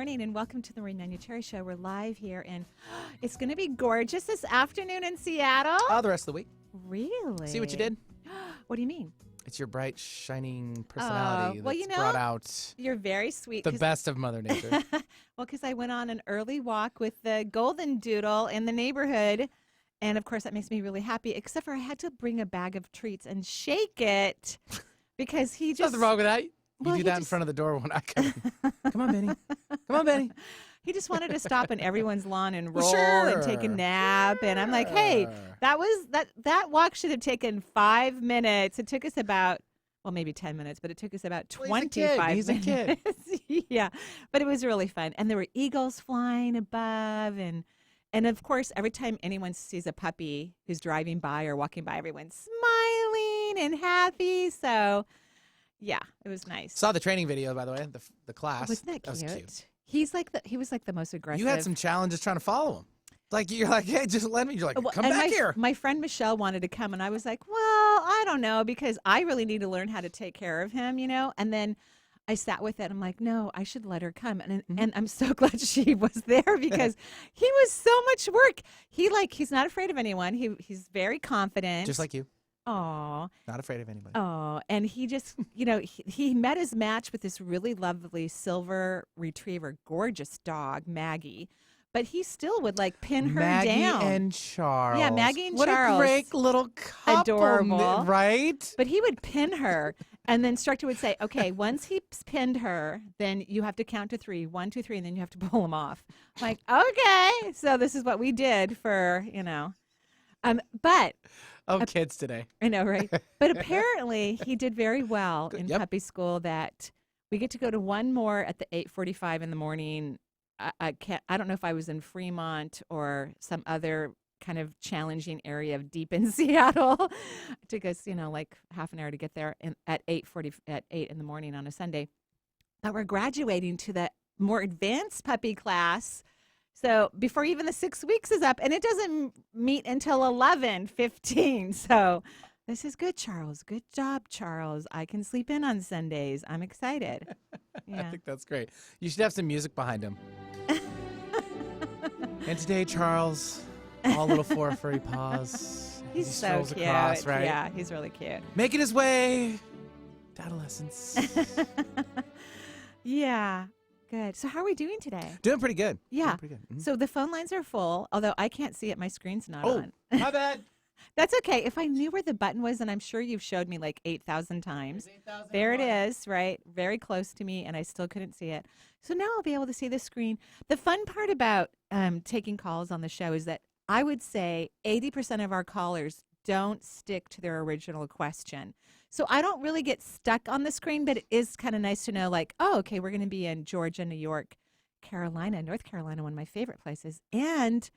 morning and welcome to the Manuchehri Show. We're live here and it's going to be gorgeous this afternoon in Seattle. The rest of the week. Really? See what you did? What do you mean? It's your bright, shining personality well, that's brought out you're very sweet. the best of Mother Nature. Well, because I went on an early walk with the golden doodle in the neighborhood. And, of course, that makes me really happy, except for I had to bring a bag of treats and shake it because he just... Nothing wrong with that. You Well, do that in front of the door when I come in. Come on, Benny. Come on, Benny. He just wanted to stop on everyone's lawn and roll Sure. and take a nap. And I'm like, hey, that walk should have taken 5 minutes. It took us about, well, maybe 10 minutes, but it took us about 25 minutes. He's a kid. Yeah, but it was really fun. And there were eagles flying above. And of course, every time anyone sees a puppy who's driving by or walking by, everyone's smiling and happy. So, yeah, it was nice. Saw the training video, by the way, the class. Wasn't that cute? Was cute. He was like the most aggressive. You had some challenges trying to follow him. Like, you're like, hey, just let me. You're like, come back here. My friend Michelle wanted to come, and I was like, well, I don't know, because I really need to learn how to take care of him, you know? And then I sat with it. I'm like, no, I should let her come. And I'm so glad she was there because he was so much work. He's not afraid of anyone. He's very confident. Just like you. Oh, Not afraid of anybody. oh, and he just, he met his match with this really lovely silver retriever, gorgeous dog, Maggie. But he still would like pin her Maggie down. and Charles. Yeah, Maggie and what Charles. What a great little couple. Adorable. Right? But he would pin her, and the instructor would say, okay, once he's pinned her, then you have to count to 3. 1, 2, 3, and then you have to pull him off. I'm like, okay. So this is what we did for, but Kids today. I know, right? But apparently he did very well in Yep. puppy school that we get to go to one more at the 8:45 in the morning. I don't know if I was in Fremont or some other kind of challenging area of deep in Seattle. It took us, like half an hour to get there at 8 in the morning on a Sunday. But we're graduating to the more advanced puppy class. So before even the 6 weeks is up, and it doesn't meet until 11:15. So this is good, Charles. Good job, Charles. I can sleep in on Sundays. I'm excited. Yeah. I think that's great. You should have some music behind him. And today, Charles, all little four furry paws. He's he so strolls cute. across, right? Yeah, he's really cute. Making his way to adolescence. Yeah. Good. So how are we doing today? Doing pretty good. Yeah. Doing pretty good. Mhm. So the phone lines are full, although I can't see it. My screen's not on. My bad. That's okay. If I knew where the button was, and I'm sure you've showed me like 8,000 times. There it is, right? Very close to me, and I still couldn't see it. So now I'll be able to see the screen. The fun part about taking calls on the show is that I would say 80% of our callers don't stick to their original question. So I don't really get stuck on the screen, but it is kind of nice to know, like, oh, okay, we're going to be in Georgia, New York, Carolina, North Carolina, one of my favorite places, and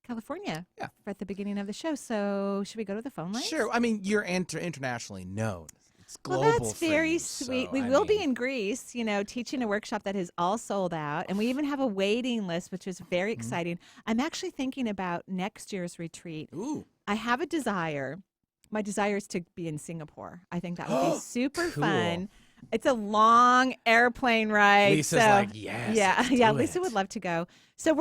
California at the beginning of the show. So should we go to the phone lines? Sure. I mean, you're internationally known. It's global. Well, that's very for you, sweet. so, We I will be mean, in Greece, teaching a workshop that is all sold out. And we even have a waiting list, which is very exciting. I'm actually thinking about next year's retreat. Ooh. I have a desire. My desire is to be in Singapore. I think that would be super Cool. fun. It's a long airplane ride. Lisa's so, like, yes. Yeah. do Lisa it. would love to go. So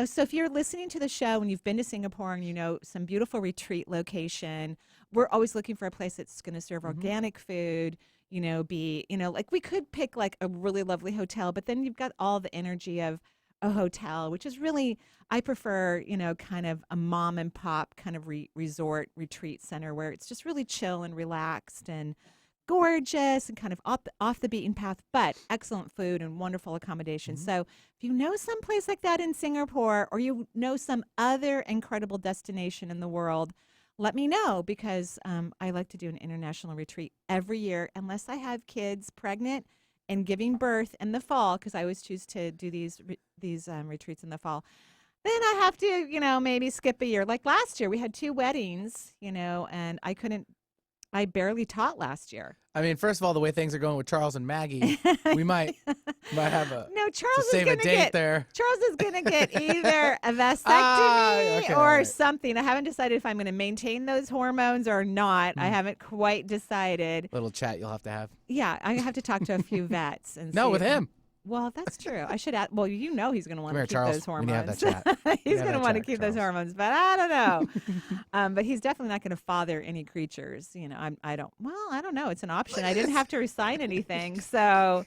so if you're listening to the show and you've been to Singapore and you know some beautiful retreat location, we're always looking for a place that's going to serve organic food. Like we could pick like a really lovely hotel, but then you've got all the energy of a hotel, which is really, I prefer, kind of a mom and pop kind of resort retreat center where it's just really chill and relaxed and gorgeous and kind of off the beaten path, but excellent food and wonderful accommodation. So if you know some place like that in Singapore or you know some other incredible destination in the world, let me know because I like to do an international retreat every year unless I have kids pregnant and giving birth in the fall, because I always choose to do these retreats in the fall. Then I have to, maybe skip a year. Like last year, we had 2 weddings, and I barely taught last year. I mean, first of all, the way things are going with Charles and Maggie, we might have No, Charles save a is date going there. Charles is going to get either a vasectomy Okay, or all right. something. I haven't decided if I'm going to maintain those hormones or not. I haven't quite decided. Little chat you'll have to have. Yeah, I have to talk to a few vets and No, see with if- him. Well, that's true. I should add. Well, he's going to want Come to here, keep Charles. those We need to have that hormones. chat. He's going to want to keep those Charles. hormones, but I don't know. But he's definitely not going to father any creatures. I don't. Well, I don't know. It's an option. I didn't have to resign anything, so.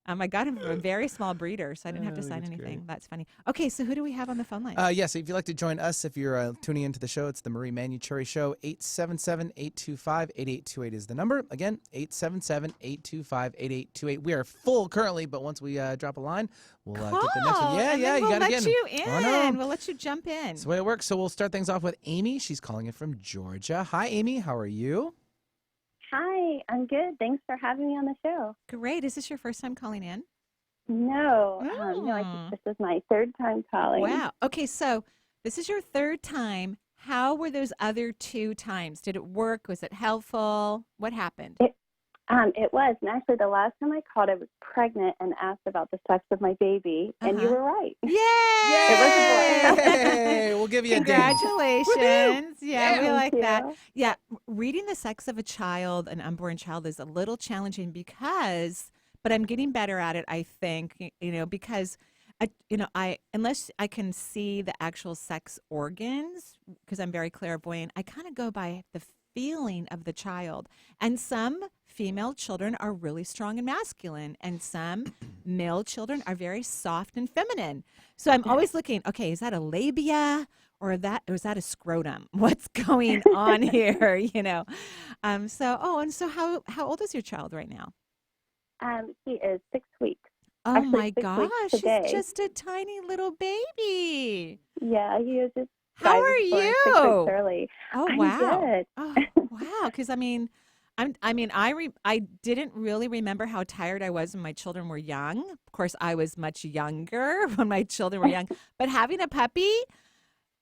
I got him from a very small breeder, so I didn't have to sign anything. Great. That's funny. Okay, so who do we have on the phone line? Yes, if you'd like to join us, if you're tuning into the show, it's the Marie Manuchehri Show. 877-825-8828 is the number. Again, 877-825-8828. We are full currently, but once we drop a line, we'll get the next one. Yeah, you got to get in. We'll let you in. Oh, no. We'll let you jump in. That's the way it works. So we'll start things off with Amy. She's calling in from Georgia. Hi, Amy. How are you? Hi, I'm good. Thanks for having me on the show. Great. Is this your first time calling in? No, I think this is my third time calling. Wow. Okay, so this is your third time. How were those other 2 times? Did it work? Was it helpful? What happened? It was. And actually, the last time I called, I was pregnant and asked about the sex of my baby, and you were right. Yay! It was a boy. Hey, we'll give you a ding. Congratulations. Yeah, we like that. you. Yeah, reading the sex of a child, an unborn child, is a little challenging but I'm getting better at it, I think, because unless I can see the actual sex organs, because I'm very clairvoyant, I kind of go by the feeling of the child. And some female children are really strong and masculine, and some male children are very soft and feminine. So I'm always looking, okay, is that a labia? Or is that a scrotum? What's going on here? So how old is your child right now? He is 6 weeks. Oh, Actually, my 6 gosh, weeks today. he's just a tiny little baby. Yeah, he is just. How are you? 6 weeks early. Oh, I'm wow. good. Oh, wow. Because I didn't really remember how tired I was when my children were young. Of course, I was much younger when my children were young. But having a puppy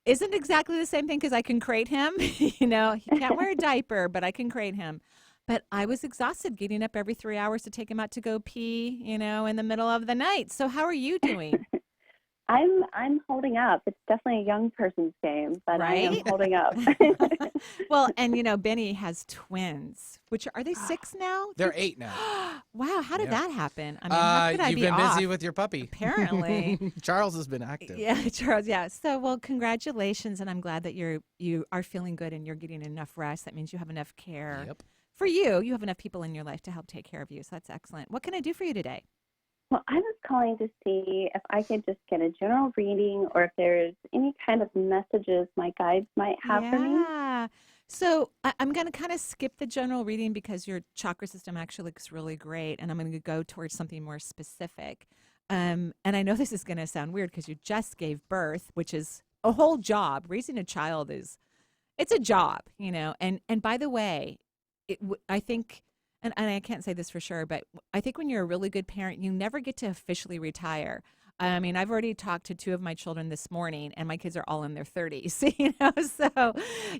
isn't exactly the same thing because I can crate him. He can't wear a diaper, but I can crate him. But I was exhausted getting up every 3 hours to take him out to go pee, in the middle of the night. So how are you doing? I'm holding up. It's definitely a young person's game, but I am holding up. Well, and Benny has twins, which are they 6 now? They're 8 now. Wow, how did that happen? I mean, how could I you've be been off? busy with your puppy. Apparently. Charles has been active. Yeah, Charles, yeah. So, well, congratulations, and I'm glad that you are feeling good and you're getting enough rest. That means you have enough care. Yep. For you have enough people in your life to help take care of you, so that's excellent. What can I do for you today? Well, I was calling to see if I could just get a general reading or if there's any kind of messages my guides might have for me. Yeah. So I'm going to kind of skip the general reading because your chakra system actually looks really great, and I'm going to go towards something more specific. And I know this is going to sound weird because you just gave birth, which is a whole job. Raising a child it's a job, And by the way, I think, and I can't say this for sure, but I think when you're a really good parent, you never get to officially retire. I mean, I've already talked to 2 of my children this morning, and my kids are all in their 30s, so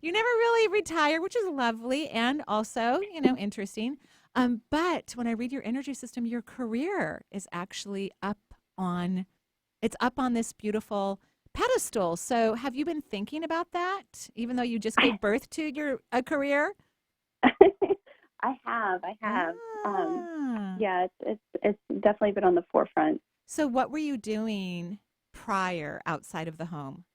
you never really retire, which is lovely and also, interesting. But when I read your energy system, your career is actually up on this beautiful pedestal. So have you been thinking about that, even though you just gave birth to your career? I have. Ah. Yeah, it's definitely been on the forefront. So what were you doing prior outside of the home?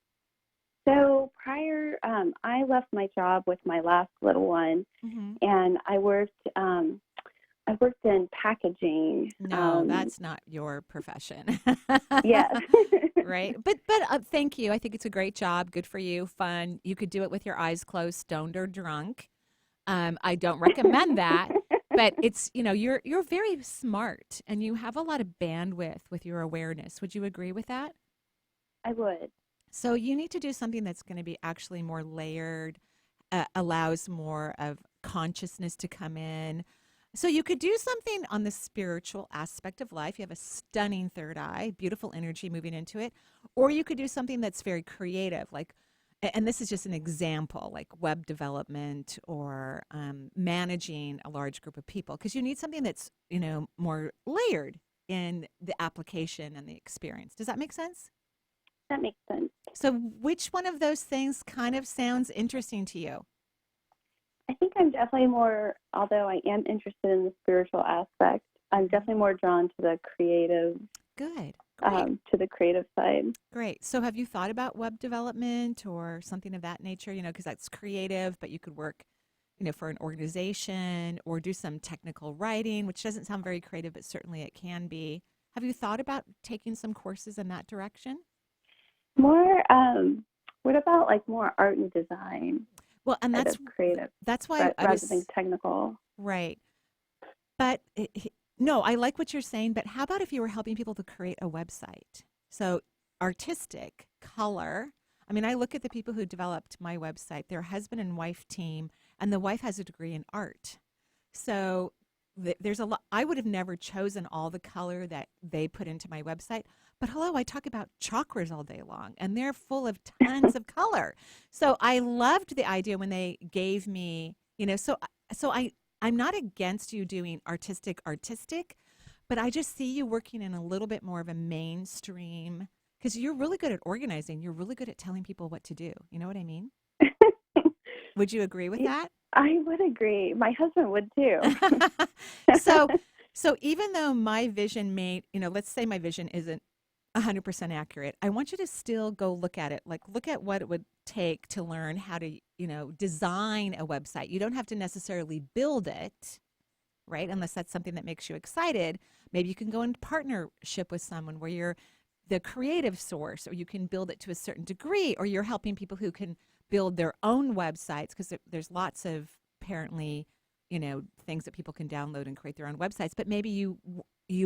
So prior, I left my job with my last little one, and I worked in packaging. No, that's not your profession. Yes. Right. But thank you. I think it's a great job. Good for you. Fun. You could do it with your eyes closed, stoned or drunk. I don't recommend that, but it's, you're very smart and you have a lot of bandwidth with your awareness. Would you agree with that? I would. So you need to do something that's going to be actually more layered, allows more of consciousness to come in. So you could do something on the spiritual aspect of life. You have a stunning third eye, beautiful energy moving into it. Or you could do something that's very creative, like, and this is just an example, like web development or managing a large group of people, because you need something that's, more layered in the application and the experience. Does that make sense? That makes sense. So which one of those things kind of sounds interesting to you? I think I'm definitely more, although I am interested in the spiritual aspect, I'm definitely more drawn to the creative Good. Great. To the creative side. Great. So have you thought about web development or something of that nature? Because that's creative, but you could work, for an organization or do some technical writing, which doesn't sound very creative, but certainly it can be. Have you thought about taking some courses in that direction? More, what about like more art and design? Well, and that's creative. That's why rather than technical. Right. But no, I like what you're saying, but how about if you were helping people to create a website? So artistic, color. I mean, I look at the people who developed my website, they're a husband and wife team, and the wife has a degree in art. So there's a lot. I would have never chosen all the color that they put into my website. But hello, I talk about chakras all day long, and they're full of tons of color. So I loved the idea when they gave me, I'm not against you doing artistic, but I just see you working in a little bit more of a mainstream, because you're really good at organizing. You're really good at telling people what to do. You know what I mean? Would you agree with that? I would agree. My husband would too. So even though my vision let's say my vision isn't 100% accurate, I want you to still go look at it. Like, look at what it would take to learn how to, design a website. You don't have to necessarily build it, right? Unless that's something that makes you excited. Maybe you can go in partnership with someone where you're the creative source, or you can build it to a certain degree, or you're helping people who can build their own websites, because there's lots of apparently, things that people can download and create their own websites. But maybe you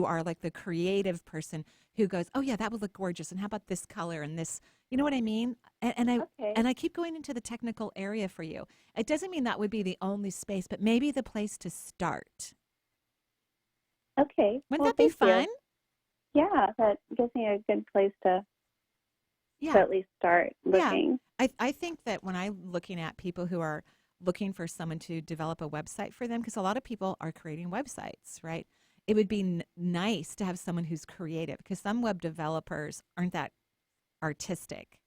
are like the creative person who goes, oh yeah, that would look gorgeous, and how about this color and this, you know what I mean? And I keep going into the technical area for you. It doesn't mean that would be the only space, but maybe the place to start. Okay. Wouldn't that be fun? You. Yeah, that gives me a good place to at least start looking. Yeah. I think that when I'm looking at people who are looking for someone to develop a website for them, because a lot of people are creating websites, right? It would be nice to have someone who's creative, because some web developers aren't that artistic.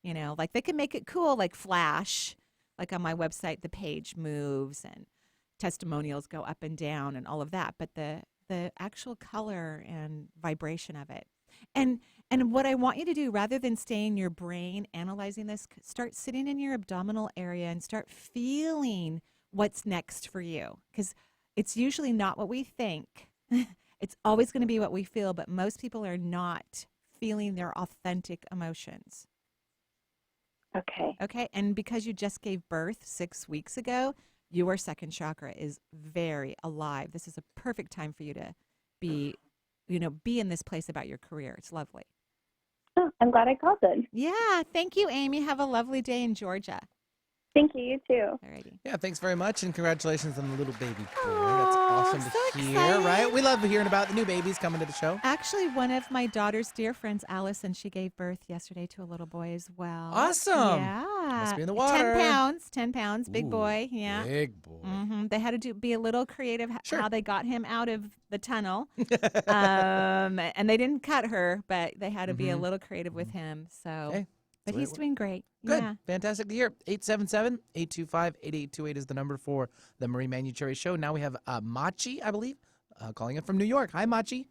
Like they can make it cool, like Flash. Like on my website, the page moves and testimonials go up and down and all of that. But the actual color and vibration of it. And what I want you to do, rather than stay in your brain analyzing this, start sitting in your abdominal area and start feeling what's next for you. Because it's usually not what we think. It's always going to be what we feel, but most people are not feeling their authentic emotions. Okay. And because you just gave birth 6 weeks ago, your second chakra is very alive. This is a perfect time for you to be in this place about your career. It's lovely. Oh, I'm glad I called then. Yeah. Thank you, Amy. Have a lovely day in Georgia. Thank you. You too. Alrighty. Yeah, thanks very much, and congratulations on the little baby boy. Aww, That's awesome to so hear, excited. right? We love hearing about the new babies coming to the show. Actually, one of my daughter's dear friends, Allison, she gave birth yesterday to a little boy as well. Awesome. Yeah. Must be in the water. 10 pounds, big boy. Yeah. Big boy. Mm-hmm. They had to be a little creative how they got him out of the tunnel. And they didn't cut her, but they had to be a little creative with him. So. Hey. But he's doing great. Good. Yeah. Fantastic to hear. 877-825-8828 is the number for the Marie Manuchehri Show. Now we have Machi, I believe, calling in from New York. Hi, Machi.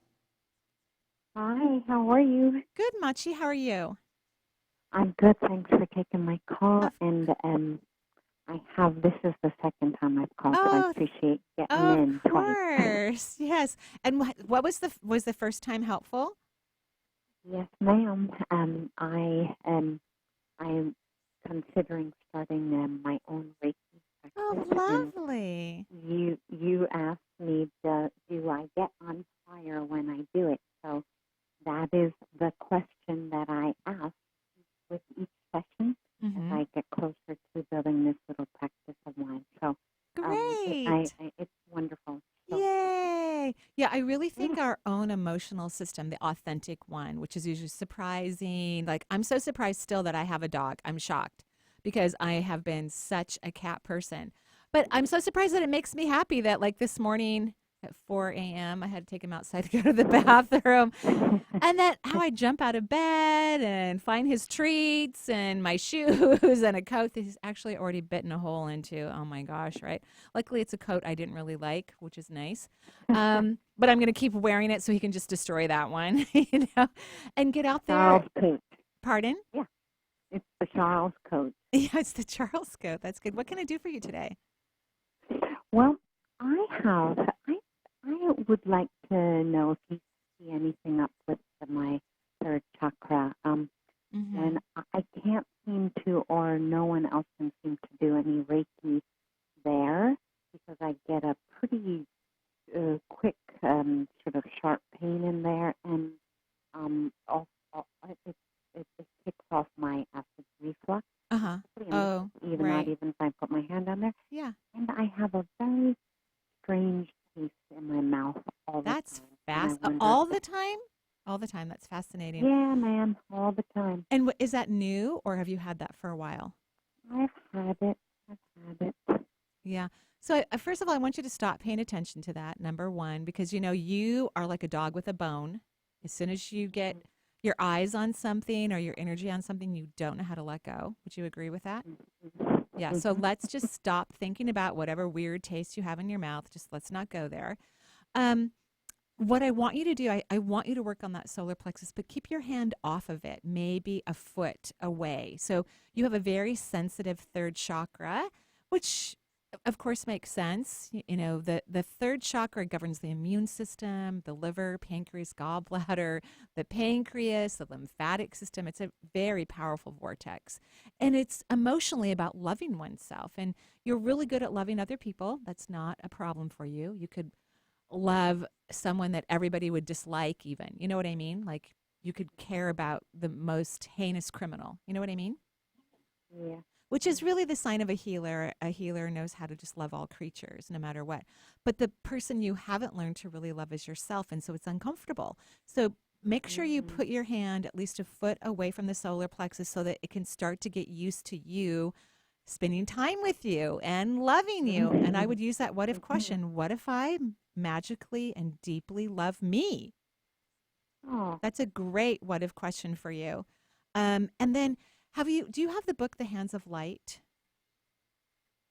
Hi, how are you? Good, Machi. How are you? I'm good. Thanks for taking my call. And this is the second time I've called, but I appreciate getting in Of twice. course. Yes. And what was the first time helpful? Yes, ma'am. I'm considering starting my own Reiki practice. Oh, lovely. And you asked me, do I get on fire when I do it? So that is the question that I ask with each session as I get closer to building this little practice of mine. So great. It's wonderful. So, Yay. Yeah, I really think our own emotional system, the authentic one, which is usually surprising. Like, I'm so surprised still that I have a dog. I'm shocked because I have been such a cat person. But I'm so surprised that it makes me happy that, like, this morning, at 4 a.m. I had to take him outside to go to the bathroom. And then how I jump out of bed and find his treats and my shoes and a coat that he's actually already bitten a hole into. Oh my gosh, right? Luckily, it's a coat I didn't really like, which is nice. But I'm going to keep wearing it so he can just destroy that one, and get out there. Charles coat. Pardon? Yeah, it's the Charles coat. Yeah, it's the Charles coat. That's good. What can I do for you today? Well, I would like to know if you see anything up with my third chakra. And I can't seem to, or no one else can seem to do any Reiki there, because I get a pretty quick sort of sharp pain in there, and it kicks off my acid reflux. Oh, even right. not even if I put my hand on there. Yeah. And I have a very strange taste in my mouth all the That's time. fast. And I wonder All if the time? All the time. That's fascinating. Yeah, ma'am, all the time. And is that new, or have you had that for a while? I've had it. Yeah. So first of all, I want you to stop paying attention to that, number one, because, you are like a dog with a bone. As soon as you get your eyes on something or your energy on something, you don't know how to let go. Would you agree with that? Yeah. So let's just stop thinking about whatever weird taste you have in your mouth. Just let's not go there. What I want you to do, I want you to work on that solar plexus, but keep your hand off of it, maybe a foot away. So you have a very sensitive third chakra, which of course makes sense. The third chakra governs the immune system, the liver, pancreas, gallbladder, the pancreas, the lymphatic system. It's a very powerful vortex. And it's emotionally about loving oneself. And you're really good at loving other people. That's not a problem for you. You could love someone that everybody would dislike even. You know what I mean? Like you could care about the most heinous criminal. You know what I mean? Yeah. Which is really the sign of a healer. A healer knows how to just love all creatures, no matter what. But the person you haven't learned to really love is yourself, and so it's uncomfortable. So make sure you put your hand at least a foot away from the solar plexus so that it can start to get used to you spending time with you and loving you. And I would use that what if question. What if I magically and deeply love me? Oh. That's a great what if question for you. And then do you have the book, The Hands of Light?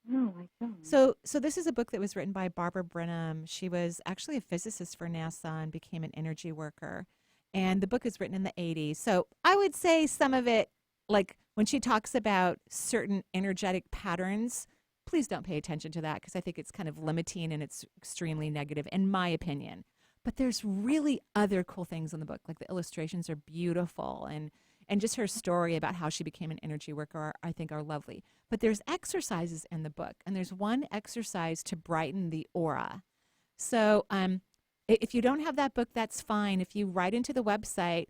No, I don't. So this is a book that was written by Barbara Brennan. She was actually a physicist for NASA and became an energy worker. And the book is written in the 80s. So I would say some of it, like when she talks about certain energetic patterns, please don't pay attention to that because I think it's kind of limiting and it's extremely negative, in my opinion. But there's really other cool things in the book. Like the illustrations are beautiful and just her story about how she became an energy worker, I think, are lovely. But there's exercises in the book, and there's one exercise to brighten the aura. So if you don't have that book, that's fine. If you write into the website,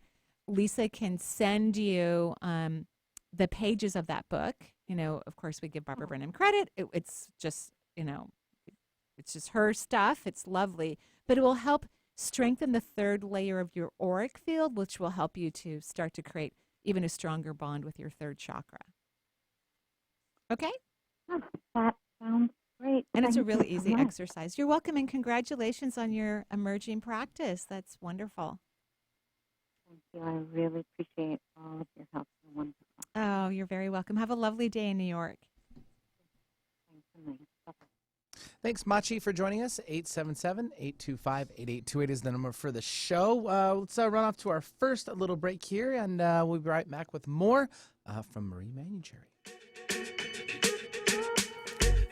Lisa can send you the pages of that book. Of course, we give Barbara Brennan credit. It's just, it's just her stuff. It's lovely. But it will help strengthen the third layer of your auric field, which will help you to start to create even a stronger bond with your third chakra. Okay? Oh, that sounds great. And it's a Thank really you so easy much. exercise. You're welcome, and congratulations on your emerging practice. That's wonderful. Thank you. I really appreciate all of your help. You're wonderful. Oh, you're very welcome. Have a lovely day in New York. Thanks a million. Bye-bye. Thanks, Machi, for joining us. 877-825-8828 is the number for the show. Let's run off to our first little break here, and we'll be right back with more from Marie Manuchehri.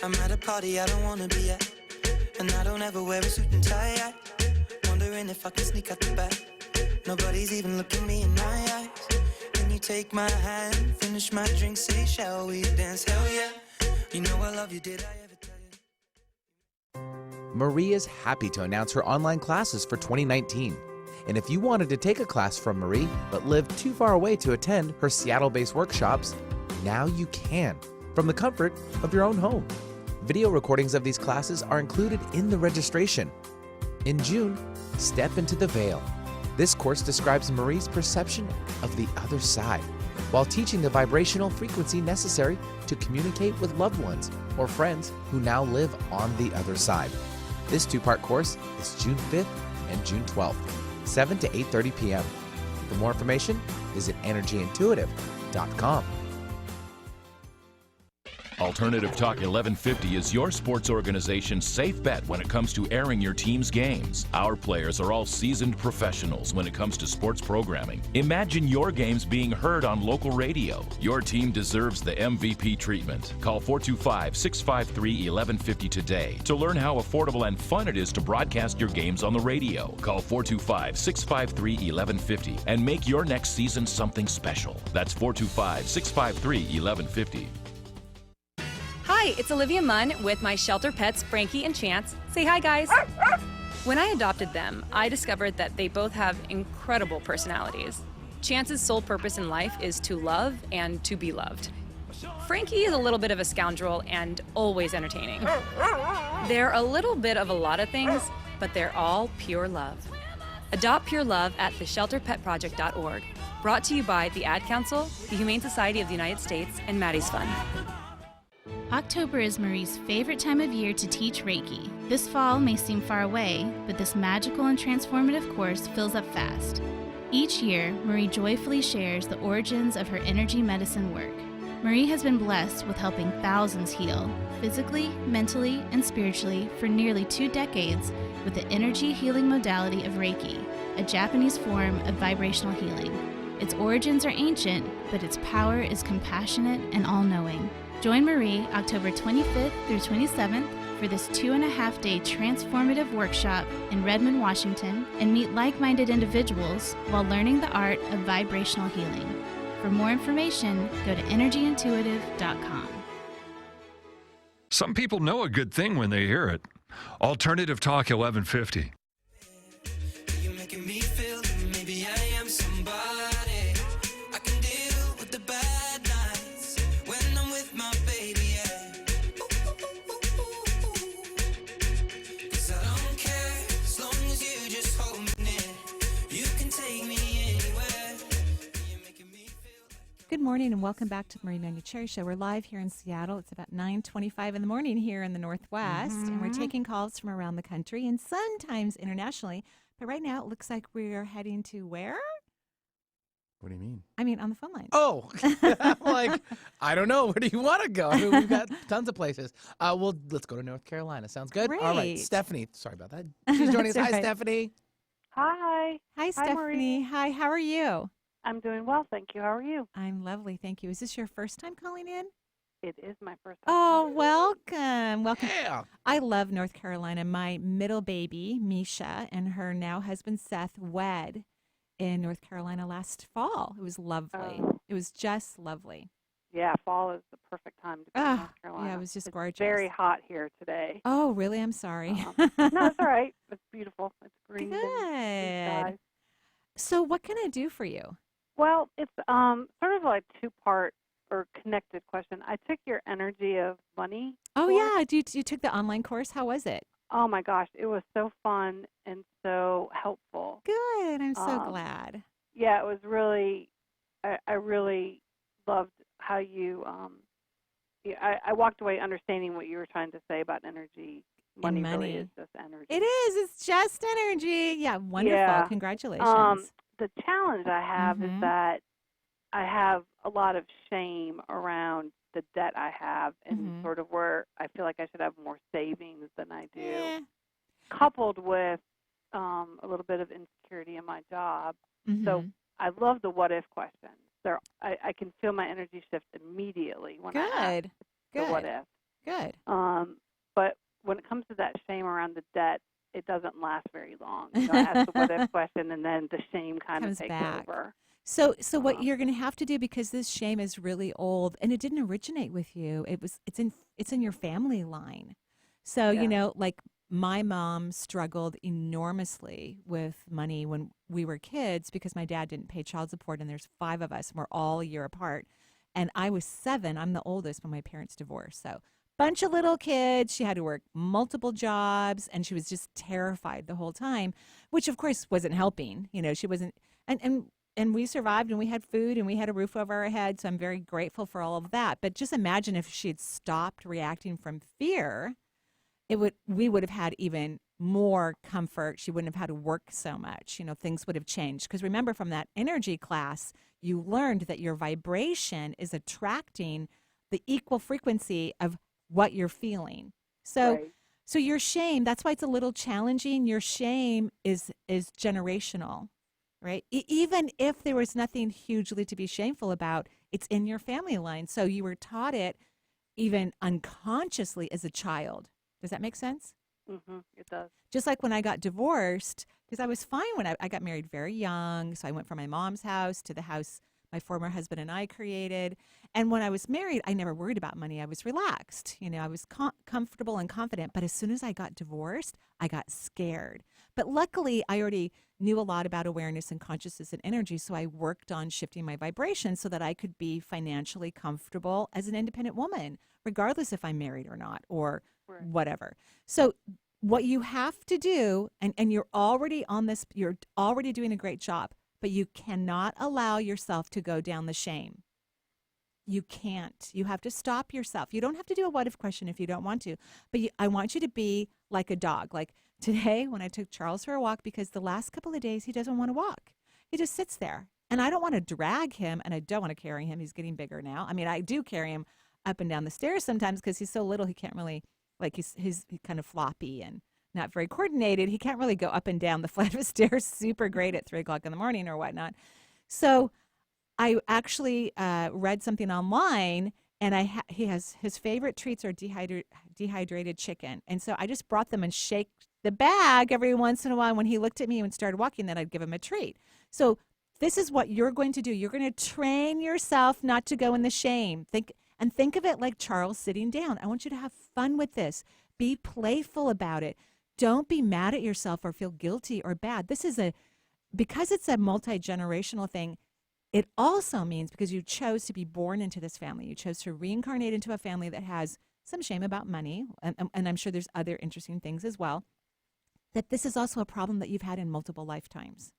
I'm at a party I don't want to be at, and I don't ever wear a suit and tie. Wondering if I can sneak out the back. Nobody's even looking me in my eyes. Can you take my hand, finish my drink, say, shall we dance? Hell yeah. You know I love you, did I ever tell you? Marie is happy to announce her online classes for 2019. And if you wanted to take a class from Marie but live too far away to attend her Seattle-based workshops, now you can, from the comfort of your own home. Video recordings of these classes are included in the registration. In June, step into the veil. This course describes Marie's perception of the other side, while teaching the vibrational frequency necessary to communicate with loved ones or friends who now live on the other side. This 2-part course is June 5th and June 12th, 7 to 8:30 p.m. For more information, visit energyintuitive.com. Alternative Talk 1150 is your sports organization's safe bet when it comes to airing your team's games. Our players are all seasoned professionals when it comes to sports programming. Imagine your games being heard on local radio. Your team deserves the MVP treatment. Call 425-653-1150 today to learn how affordable and fun it is to broadcast your games on the radio. Call 425-653-1150 and make your next season something special. That's 425-653-1150. Hi, it's Olivia Munn with my shelter pets, Frankie and Chance. Say hi, guys. When I adopted them, I discovered that they both have incredible personalities. Chance's sole purpose in life is to love and to be loved. Frankie is a little bit of a scoundrel and always entertaining. They're a little bit of a lot of things, but they're all pure love. Adopt pure love at theshelterpetproject.org. Brought to you by the Ad Council, the Humane Society of the United States, and Maddie's Fund. October is Marie's favorite time of year to teach Reiki. This fall may seem far away, but this magical and transformative course fills up fast. Each year, Marie joyfully shares the origins of her energy medicine work. Marie has been blessed with helping thousands heal, physically, mentally, and spiritually for nearly 2 decades with the energy healing modality of Reiki, a Japanese form of vibrational healing. Its origins are ancient, but its power is compassionate and all-knowing. Join Marie October 25th through 27th for this 2.5-day transformative workshop in Redmond, Washington, and meet like-minded individuals while learning the art of vibrational healing. For more information, go to energyintuitive.com. Some people know a good thing when they hear it. Alternative Talk 1150. You're making me feel that maybe I am somebody. I can deal with the bad nights when I'm with my baby, yeah. 'Cause I don't care as long as you just hold me near. You can take me anywhere. You're making me feel like Good morning and welcome back to the Marie Manuchehri Show. We're live here in Seattle. It's about 9:25 in the morning here in the Northwest, and we're taking calls from around the country and sometimes internationally. But right now, it looks like we're heading to where? What do you mean? I mean, on the phone line. Oh, I'm like, I don't know. Where do you want to go? I mean, we've got tons of places. Well, let's go to North Carolina. Sounds good? All right. Great. Stephanie. Sorry about that. She's joining us. That's Hi, all right. Stephanie. Hi, Hi, Stephanie. Marie. Hi, how are you? I'm doing well, thank you. How are you? I'm lovely, thank you. Is this your first time calling in? It is my first time. Oh, calling. welcome. Welcome. Yeah. I love North Carolina. My middle baby, Misha, and her now husband, Seth, wed in North Carolina last fall. It was lovely. Oh. It was just lovely. Yeah, fall is the perfect time to be in Ah, North Carolina. yeah, it was just it's gorgeous. very hot here today. Oh, really? I'm sorry. No, it's all right. It's beautiful. It's green and blue Good. skies. So what can I do for you? Well, it's sort of like two-part or connected question. I took your energy of money. Oh, course. yeah. You took the online course. How was it? Oh my gosh, it was so fun and so helpful. Good. I'm so Um, glad. Yeah, it was really. I really loved how you. Yeah, I walked away understanding what you were trying to say about energy. Money really money. is just energy. It is. It's just energy. Yeah, wonderful. Yeah. Congratulations. The challenge I have Mhm. is that I have a lot of shame around the debt I have and Mhm. sort of where I feel like I should have more savings than I do, Eh. coupled with a little bit of insecurity in my job. So Mhm. I love the what if questions. I can feel my energy shift immediately when I ask Good. the what Good. if. Good. But when it comes to that shame around the debt, it doesn't last very long. You know, I ask the what if question, and then the shame kind of Comes takes back. over. So what Um, you're going to have to do, because this shame is really old and it didn't originate with you. It's in your family line. So, Yeah. like my mom struggled enormously with money when we were kids because my dad didn't pay child support, and there's 5 of us and we're all a year apart. And I was 7. I'm the oldest when my parents divorced. So bunch of little kids. She had to work multiple jobs, and she was just terrified the whole time, which of course wasn't helping. She wasn't, and we survived, and we had food, and we had a roof over our head. So I'm very grateful for all of that. But just imagine if she had stopped reacting from fear, we would have had even more comfort. She wouldn't have had to work so much. Things would have changed. Because remember, from that energy class, you learned that your vibration is attracting the equal frequency of what you're feeling. So, Right. so your shame, that's why it's a little challenging. Your shame is generational, right? Even if there was nothing hugely to be shameful about, it's in your family line. So you were taught it even unconsciously as a child. Does that make sense? It does. Just like when I got divorced, because I was fine when I got married very young. So I went from my mom's house to the house my former husband and I created. And when I was married, I never worried about money. I was relaxed. I was comfortable and confident. But as soon as I got divorced, I got scared. But luckily, I already knew a lot about awareness and consciousness and energy. So I worked on shifting my vibration so that I could be financially comfortable as an independent woman, regardless if I'm married or not, or Right. whatever. So what you have to do, and you're already on this, you're already doing a great job, but you cannot allow yourself to go down the shame. You can't. You have to stop yourself. You don't have to do a what if question if you don't want to, but I want you to be like a dog. Like today when I took Charles for a walk, because the last couple of days he doesn't want to walk. He just sits there. And I don't want to drag him, and I don't want to carry him. He's getting bigger now. I mean, I do carry him up and down the stairs sometimes because he's so little he can't really, like he's kind of floppy and not very coordinated. He can't really go up and down the flight of stairs super great at 3 o'clock in the morning or whatnot. So I actually read something online, and he has his favorite treats are dehydrated chicken. And so I just brought them and shake the bag every once in a while. When he looked at me and started walking, then I'd give him a treat. So this is what you're going to do. You're going to train yourself not to go in the shame. Think of it like Charles sitting down. I want you to have fun with this. Be playful about it. Don't be mad at yourself or feel guilty or bad. Because it's a multi-generational thing, it also means because you chose to be born into this family, you chose to reincarnate into a family that has some shame about money, and I'm sure there's other interesting things as well, that this is also a problem that you've had in multiple lifetimes.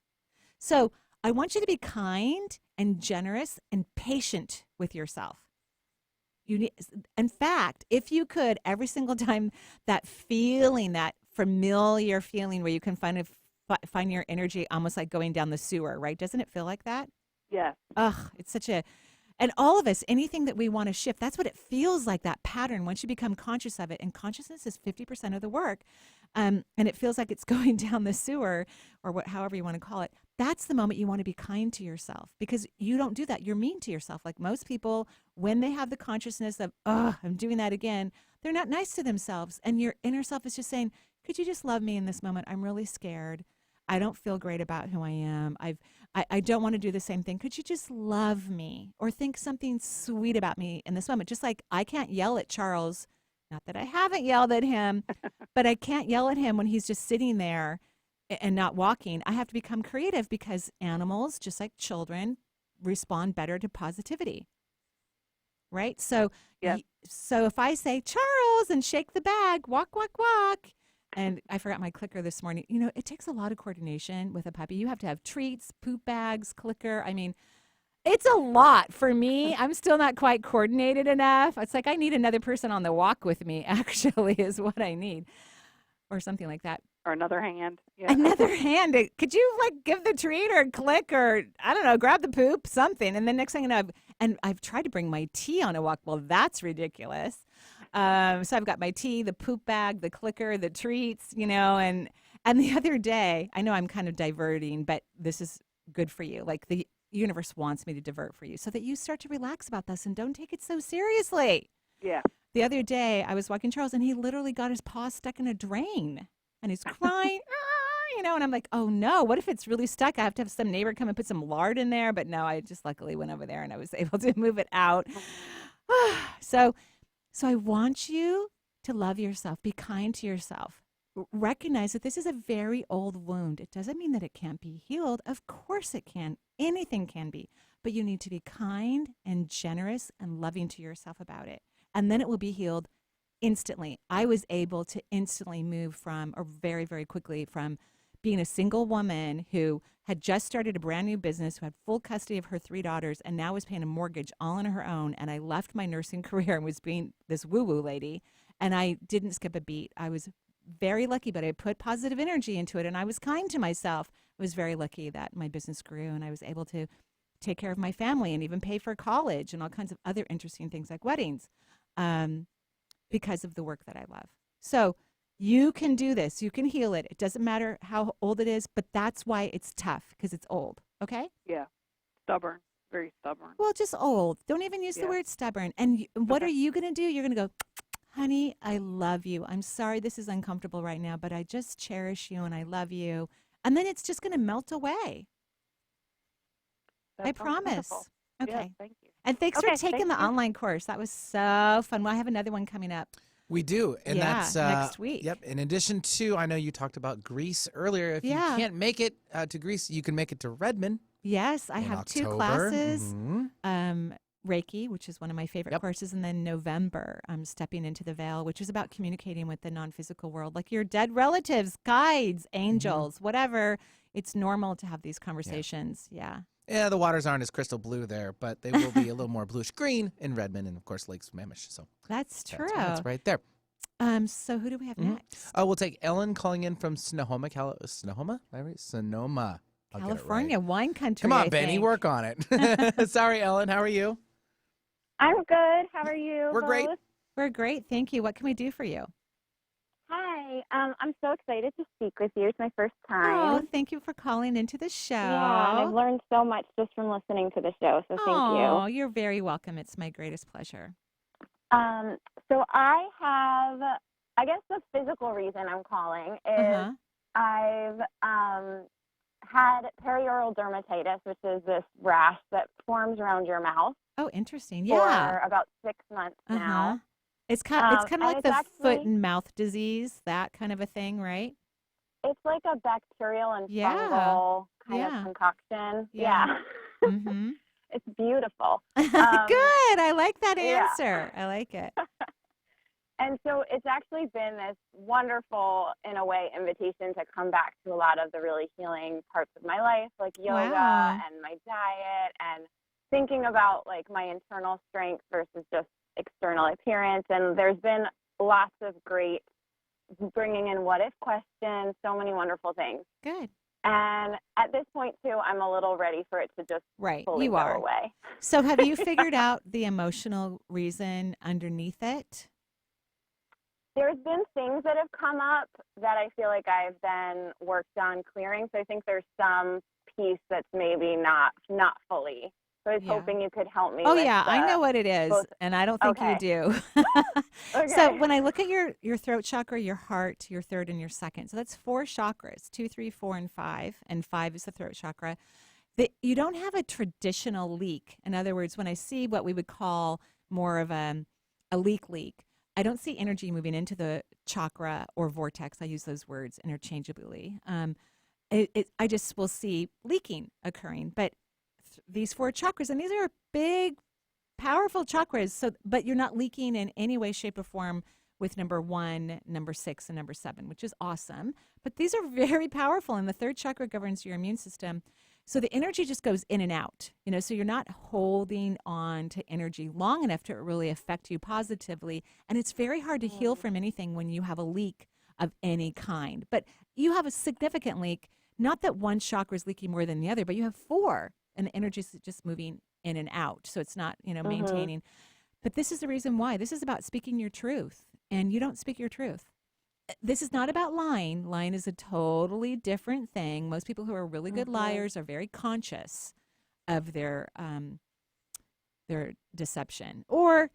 So I want you to be kind and generous and patient with yourself. In fact, if you could, every single time that feeling, that familiar feeling where you can find your energy almost like going down the sewer, right? Doesn't it feel like that? Yes. Ugh, it's and all of us, anything that we want to shift, that's what it feels like, that pattern, once you become conscious of it. And consciousness is 50% of the work. And it feels like it's going down the sewer, or however you want to call it. That's the moment you want to be kind to yourself, because you don't do that. You're mean to yourself. Like most people, when they have the consciousness of, oh, I'm doing that again, they're not nice to themselves. And your inner self is just saying, could you just love me in this moment? I'm really scared. I don't feel great about who I am. I don't want to do the same thing. Could you just love me or think something sweet about me in this moment? Just like I can't yell at Charles, not that I haven't yelled at him, but I can't yell at him when he's just sitting there and not walking. I have to become creative, because animals, just like children, respond better to positivity. Right? So, Yep. So if I say, Charles, and shake the bag, walk, walk, walk. And I forgot my clicker this morning. It takes a lot of coordination with a puppy. You have to have treats, poop bags, clicker. I mean, it's a lot for me. I'm still not quite coordinated enough. It's like I need another person on the walk with me, actually, is what I need, or something like that. Or another hand. Yeah. Another hand. Could you give the treat or click, or I don't know, grab the poop, something. And then next thing you know, I've tried to bring my tea on a walk. Well, that's ridiculous. So I've got my tea, the poop bag, the clicker, the treats, and the other day, I know I'm kind of diverting, but this is good for you. Like the universe wants me to divert for you so that you start to relax about this and don't take it so seriously. Yeah. The other day I was walking Charles, and he literally got his paw stuck in a drain, and he's crying, and I'm like, oh no, what if it's really stuck? I have to have some neighbor come and put some lard in there. But no, I just luckily went over there and I was able to move it out. So I want you to love yourself, be kind to yourself. Recognize that this is a very old wound. It doesn't mean that it can't be healed. Of course it can. Anything can be. But you need to be kind and generous and loving to yourself about it. And then it will be healed instantly. I was able to instantly move very, very quickly from being a single woman who had just started a brand new business, who had full custody of her 3 daughters, and now was paying a mortgage all on her own. And I left my nursing career and was being this woo-woo lady. And I didn't skip a beat. I was very lucky, but I put positive energy into it, and I was kind to myself. I was very lucky that my business grew, and I was able to take care of my family and even pay for college and all kinds of other interesting things like weddings because of the work that I love. So you can do this. You can heal it. It doesn't matter how old it is, but that's why it's tough, because it's old. Okay? Yeah. Stubborn. Very stubborn. Well, just old. Don't even use the word stubborn. And what are you going to do? You're going to go, honey, I love you. I'm sorry this is uncomfortable right now, but I just cherish you and I love you. And then it's just going to melt away. I promise. Wonderful. Okay. Yeah, thank you. And thanks for taking the online course. That was so fun. Well, I have another one coming up. We do, and that's next week. Yep. In addition to, I know you talked about Greece earlier. If you can't make it to Greece, you can make it to Redmond. Yes, I have October. 2 classes. Mm-hmm. Reiki, which is one of my favorite courses, and then November, I'm stepping into the veil, which is about communicating with the non-physical world, like your dead relatives, guides, angels, whatever. It's normal to have these conversations. Yeah. Yeah, the waters aren't as crystal blue there, but they will be a little more bluish green in Redmond, and of course Lake Sammamish. So that's true. That's right there. So who do we have next? Oh, we'll take Ellen calling in from Sonoma, Sonoma, right? Sonoma, California, wine country. Come on, I Benny, think. work on it. Sorry, Ellen. How are you? I'm good. How are you? We're great. We're great. Thank you. What can we do for you? Hi. I'm so excited to speak with you. It's my first time. Oh, thank you for calling into the show. Yeah, and I've learned so much just from listening to the show, so thank you. Oh, you're very welcome. It's my greatest pleasure. So I have, I guess the physical reason I'm calling is I've had perioral dermatitis, which is this rash that forms around your mouth. Oh, interesting. Yeah. For about 6 months now. It's kind of like the foot actually, and mouth disease, that kind of a thing, right? It's like a bacterial and fungal kind of concoction. Yeah. Mm-hmm. It's beautiful. Good. I like that answer. I like it. And so it's actually been this wonderful, in a way, invitation to come back to a lot of the really healing parts of my life, like yoga and my diet, and thinking about like my internal strength versus just external appearance. And there's been lots of great bringing in what if questions, so many wonderful things. Good. And at this point, too, I'm a little ready for it to just fully go away. So have you figured out the emotional reason underneath it? There's been things that have come up that I feel like I've then worked on clearing. So I think there's some piece that's maybe not fully. So I was hoping you could help me. Oh, yeah. I know what it is, and I don't think you do. So when I look at your throat chakra, your heart, your third, and your second, so that's 4 chakras, 2, 3, 4, and 5, and 5 is the throat chakra. You don't have a traditional leak. In other words, when I see what we would call more of a leak, I don't see energy moving into the chakra or vortex. I use those words interchangeably. I just will see leaking occurring. But these 4 chakras, and these are big, powerful chakras, but you're not leaking in any way, shape, or form with number 1, number 6, and number 7, which is awesome. But these are very powerful, and the third chakra governs your immune system. So the energy just goes in and out, so you're not holding on to energy long enough to really affect you positively. And it's very hard to heal from anything when you have a leak of any kind. But you have a significant leak, not that one chakra is leaking more than the other, but you have 4, and the energy is just moving in and out. So it's not, maintaining. But this is the reason why. This is about speaking your truth, and you don't speak your truth. This is not about lying. Lying is a totally different thing. Most people who are really good liars are very conscious of their deception or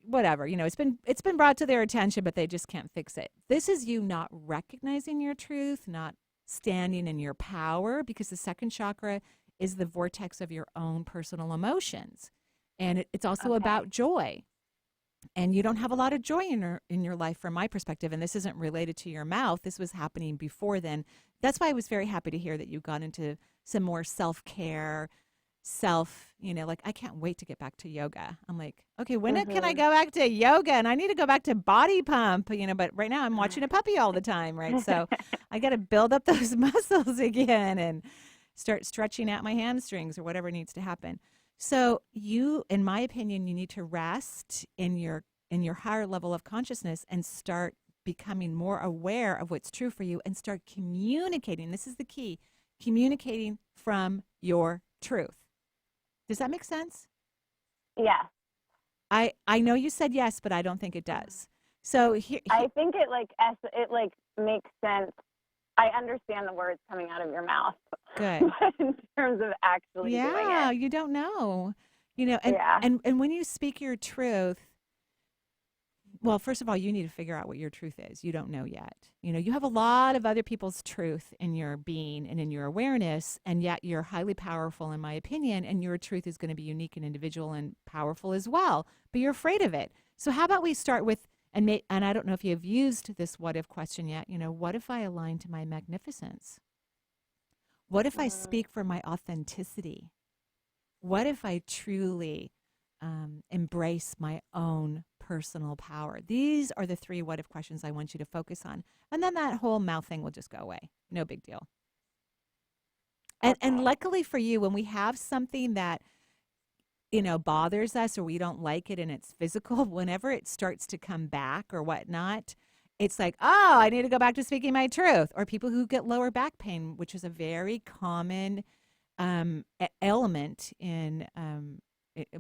whatever. It's been brought to their attention, but they just can't fix it. This is you not recognizing your truth, not standing in your power, because the second chakra is the vortex of your own personal emotions, and it's also about joy. And you don't have a lot of joy in your life from my perspective, and this isn't related to your mouth. This was happening before then. That's why I was very happy to hear that you got into some more self-care, like, I can't wait to get back to yoga. I'm like, okay, when can I go back to yoga? And I need to go back to body pump, but right now I'm watching a puppy all the time, right? So I got to build up those muscles again and start stretching out my hamstrings or whatever needs to happen. So in my opinion, you need to rest in your in your higher level of consciousness and start becoming more aware of what's true for you and start communicating. This is the key, communicating from your truth. Does that make sense? Yeah. I know you said yes, but I don't think it does. So I think it makes sense. I understand the words coming out of your mouth. Good. But in terms of actually doing it. You don't know. And when you speak your truth, well, first of all, you need to figure out what your truth is. You don't know yet. You have a lot of other people's truth in your being and in your awareness, and yet you're highly powerful, in my opinion, and your truth is going to be unique and individual and powerful as well, but you're afraid of it. So how about we start with, and I don't know if you've used this what if question yet, what if I align to my magnificence? What if I speak for my authenticity? What if I truly embrace my own personal power? These are the 3 what if questions I want you to focus on. And then that whole mouth thing will just go away. No big deal. And luckily for you, when we have something that, bothers us or we don't like it and it's physical, whenever it starts to come back or whatnot, it's like, oh, I need to go back to speaking my truth. Or people who get lower back pain, which is a very common element in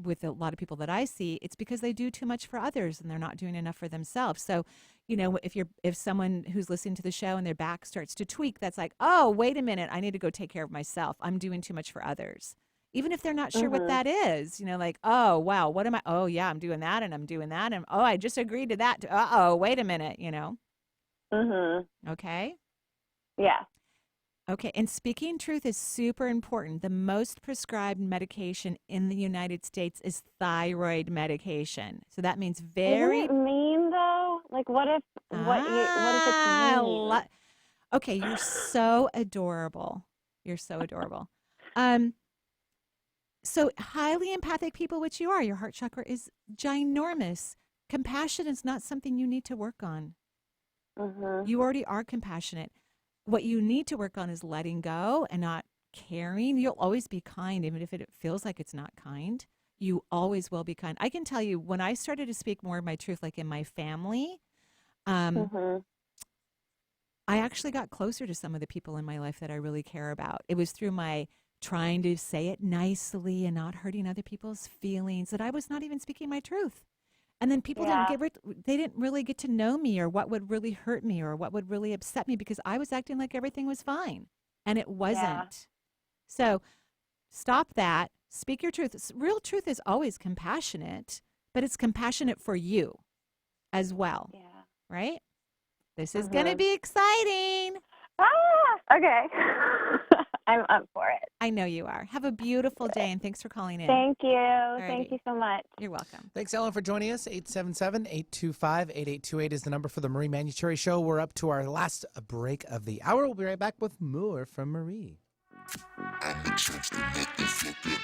with a lot of people that I see, it's because they do too much for others and they're not doing enough for themselves. So, if someone who's listening to the show and their back starts to tweak, that's like, oh, wait a minute, I need to go take care of myself. I'm doing too much for others. Even if they're not sure what that is, like, oh, wow, what am I? Oh, yeah, I'm doing that and I'm doing that. And oh, I just agreed to that. Wait a minute, Okay? Yeah. Okay, and speaking truth is super important. The most prescribed medication in the United States is thyroid medication. So that means very... Isn't it mean, though? Like, what if it's mean? Okay, you're so adorable. You're so adorable. So highly empathic people, which you are, your heart chakra is ginormous. Compassion is not something you need to work on. You already are compassionate. What you need to work on is letting go and not caring. You'll always be kind, even if it feels like it's not kind. You always will be kind. I can tell you, when I started to speak more of my truth, like in my family, I actually got closer to some of the people in my life that I really care about. It was through my trying to say it nicely and not hurting other people's feelings that I was not even speaking my truth. And then people didn't really get to know me or what would really hurt me or what would really upset me because I was acting like everything was fine. And it wasn't. Yeah. So stop that. Speak your truth. Real truth is always compassionate, but it's compassionate for you as well. Yeah. Right? This is going to be exciting. Okay. I'm up for it. I know you are. Have a beautiful day, and thanks for calling in. Thank you. Alrighty. Thank you so much. You're welcome. Thanks, Ellen, for joining us. 877-825-8828 is the number for the Marie Manuchehri Show. We're up to our last break of the hour. We'll be right back with more from Marie. I'm the church that make you feel good.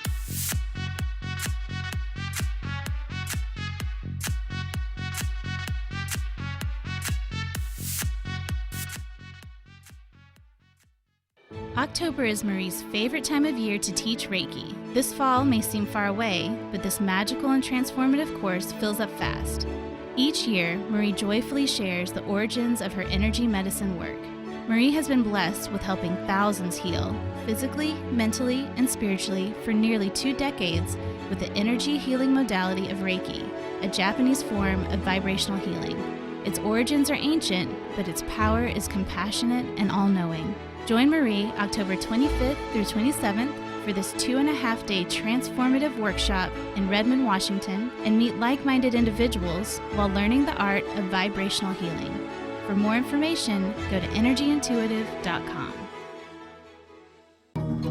October is Marie's favorite time of year to teach Reiki. This fall may seem far away, but this magical and transformative course fills up fast. Each year, Marie joyfully shares the origins of her energy medicine work. Marie has been blessed with helping thousands heal, physically, mentally, and spiritually for nearly 2 decades with the energy healing modality of Reiki, a Japanese form of vibrational healing. Its origins are ancient, but its power is compassionate and all-knowing. Join Marie October 25th through 27th for this 2.5-day transformative workshop in Redmond, Washington, and meet like-minded individuals while learning the art of vibrational healing. For more information, go to energyintuitive.com.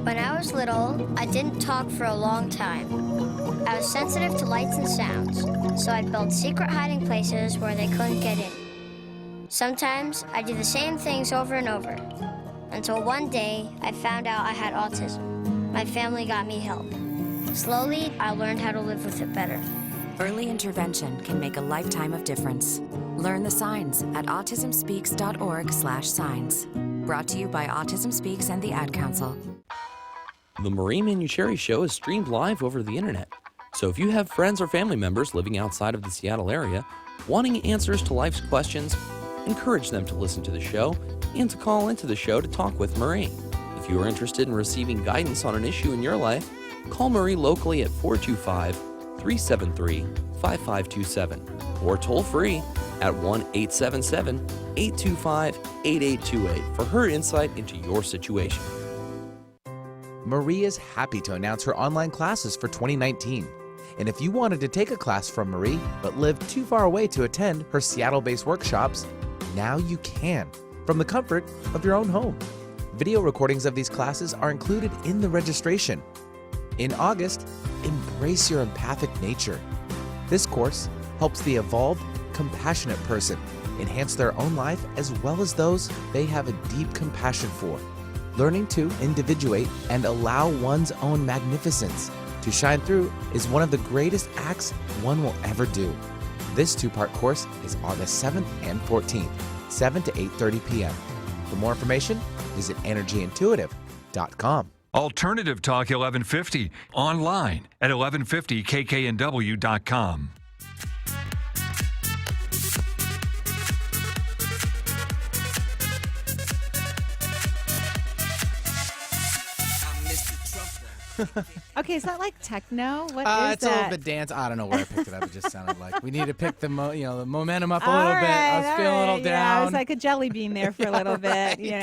When I was little, I didn't talk for a long time. I was sensitive to lights and sounds, so I'd build secret hiding places where they couldn't get in. Sometimes I'd do the same things over and over, until one day I found out I had autism. My family got me help. Slowly, I learned how to live with it better. Early intervention can make a lifetime of difference. Learn the signs at autismspeaks.org/signs. Brought to you by Autism Speaks and the Ad Council. The Marie Manuchehri Show is streamed live over the internet. So if you have friends or family members living outside of the Seattle area, wanting answers to life's questions, encourage them to listen to the show and to call into the show to talk with Marie. If you are interested in receiving guidance on an issue in your life, call Marie locally at 425-373-5527 or toll free at 1-877-825-8828 for her insight into your situation. Marie is happy to announce her online classes for 2019. And if you wanted to take a class from Marie but live too far away to attend her Seattle-based workshops, now you can, from the comfort of your own home. Video recordings of these classes are included in the registration. In August, embrace your empathic nature. This course helps the evolved, compassionate person enhance their own life as well as those they have a deep compassion for. Learning to individuate and allow one's own magnificence to shine through is one of the greatest acts one will ever do. This two-part course is August 7th and 14th, 7 to 8:30 p.m. For more information, visit energyintuitive.com. Alternative Talk 1150 online at 1150kknw.com. Okay, is that like techno? What is it's that? a little bit dance. I don't know where I picked it up. It just sounded like we need to pick the momentum up a All little bit. right, I was feeling a little down. Yeah, I was like a jelly bean there for a little bit. Right. You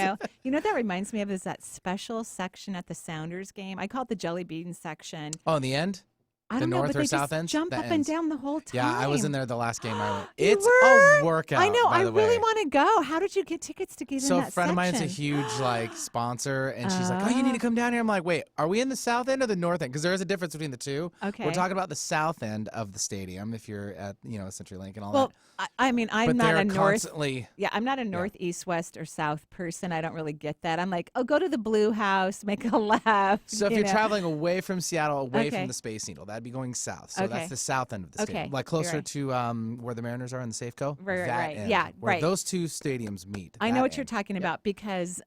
know what that reminds me of is that special section at the Sounders game. I call it the jelly bean section. Oh, in the end? I The don't know, north but or they south just ends? jump The up and ends. down the whole time. Yeah, I was in there the last game I went. You It's were? a workout. I know. By I the really way. want to go. How did you get tickets to get in So that a friend of mine's a section? huge sponsor, and she's like, "Oh, you need to come down here." I'm like, "Wait, are we in the south end or the north end? Because there is a difference between the two." Okay. We're talking about the south end of the stadium. If you're at CenturyLink and all Well, that. I mean, I'm But not they're a north. constantly. Yeah, I'm not a north, east, west, or south person. I don't really get that. I'm like, oh, go to the Blue House, make a left. So if you're traveling away from Seattle, away Okay. from the Space Needle, that'd be going south. So Okay. that's the south end of the stadium, Okay, like you're closer right. to where the Mariners are in the Safeco. Right, that right. end, Yeah, where right. those two stadiums meet. I know that what you're end. talking about because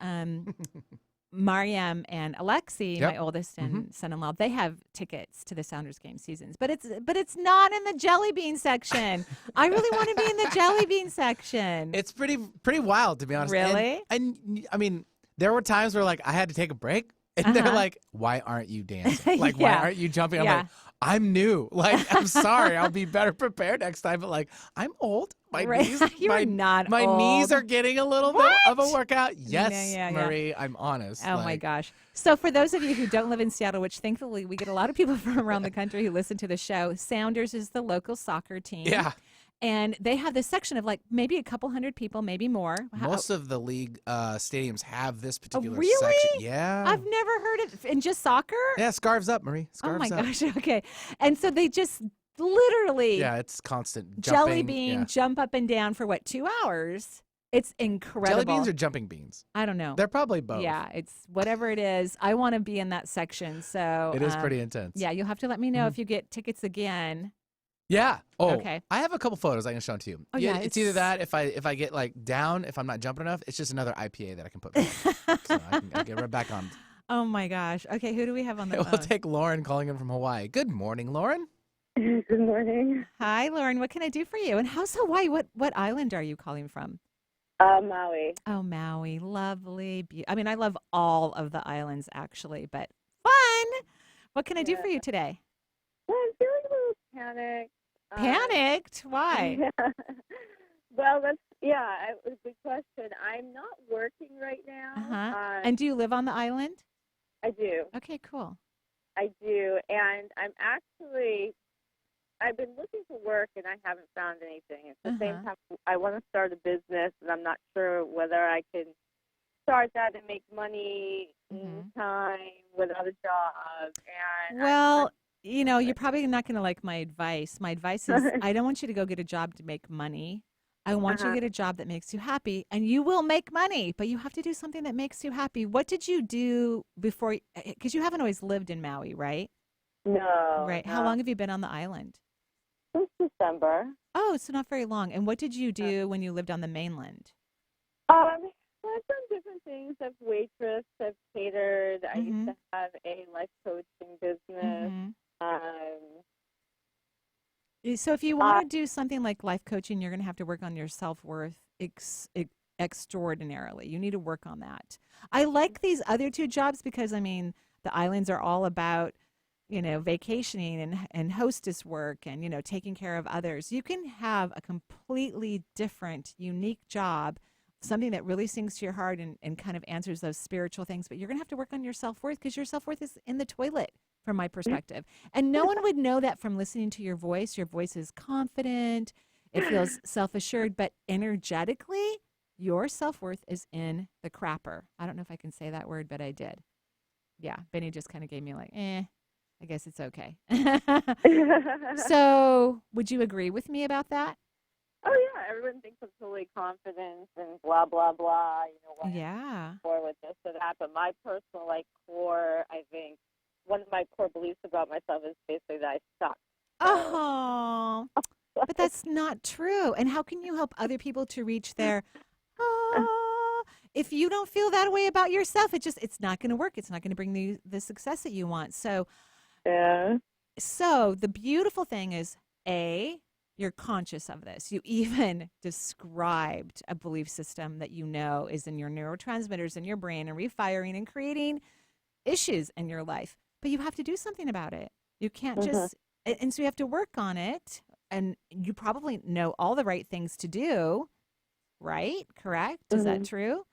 Mariam and Alexi, Yep. my oldest and Mhm. son-in-law, they have tickets to the Sounders game seasons, but it's not in the jelly bean section. I really want to be in the jelly bean section. It's pretty wild, to be honest. Really? And I mean, there were times where I had to take a break, and they're like, "Why aren't you dancing? Why Yeah. aren't you jumping?" I'm Yeah. like, "I'm new. I'm sorry. I'll be better prepared next time." But I'm old. My Right. knees, You are not my knees old. are getting a little bit of a workout. Yes, yeah. Marie, I'm honest. Oh my gosh. So for those of you who don't live in Seattle, which thankfully we get a lot of people from around the country who listen to the show, Sounders is the local soccer team. Yeah. And they have this section of make maybe a couple hundred people, maybe more. Most of the league stadiums have this particular really? section. Yeah. I've never heard it in just soccer. Yeah, scarves up, Marie. Oh Scarves my up. gosh. Okay. And so they just literally Yeah, it's constant jelly jumping. bean Yeah. jump up and down for 2 hours? It's incredible. Jelly beans or jumping beans? I don't know. They're probably both. Yeah, it's whatever it is. I want to be in that section. So It is pretty intense. Yeah, you'll have to let me know if you get tickets again. Yeah. Oh, Okay. I have a couple photos I can show them to you. Oh, yeah, it's either that if I get down, if I'm not jumping enough, it's just another IPA that I can put back on. So I get right back on. Oh my gosh. Okay, who do we have on the We'll phone? take Lauren calling in from Hawaii. Good morning, Lauren. Good morning. Hi, Lauren. What can I do for you? And how's Hawaii? What island are you calling from? Maui. Oh, Maui. Lovely. I mean, I love all of the islands actually, but fun. What can I do for you today? Well, I'm feeling a little panicked. Panicked? Why? Yeah. Well, it was a good question. I'm not working right now. Uh-huh. And do you live on the island? I do. Okay, cool. I do, and I've been looking for work and I haven't found anything. At the same time, I want to start a business and I'm not sure whether I can start that and make money in time without a job. And Well, you're probably not going to like my advice. My advice is I don't want you to go get a job to make money. I want you to get a job that makes you happy, and you will make money, but you have to do something that makes you happy. What did you do before? Because you haven't always lived in Maui, right? No. Right. How long have you been on the island? Since December. Oh, so not very long. And what did you do when you lived on the mainland? I've done different things. I've waitressed, I've catered. I used to have a life coaching business. So if you want to do something like life coaching, you're going to have to work on your self-worth extraordinarily. You need to work on that. I like these other two jobs because, I mean, the islands are all about, vacationing and hostess work and, taking care of others. You can have a completely different, unique job, something that really sings to your heart and kind of answers those spiritual things. But you're going to have to work on your self-worth because your self-worth is in the toilet, from my perspective. And no one would know that from listening to your voice. Your voice is confident. It feels self-assured. But energetically, your self-worth is in the crapper. I don't know if I can say that word, but I did. Yeah, Benny just kind of gave me like, I guess it's okay. So would you agree with me about that? Oh, yeah. Everyone thinks I'm totally confident and blah, blah, blah. Yeah. Or with this or that. But my personal, core, I think, one of my core beliefs about myself is basically that I suck. Oh, but that's not true. And how can you help other people to reach their, if you don't feel that way about yourself, it's not going to work. It's not going to bring the success that you want. So, yeah. So the beautiful thing is, you're conscious of this. You even described a belief system that is in your neurotransmitters in your brain and refiring and creating issues in your life. But you have to do something about it. You can't just, and so you have to work on it. And you probably know all the right things to do, right? Correct? Is that true?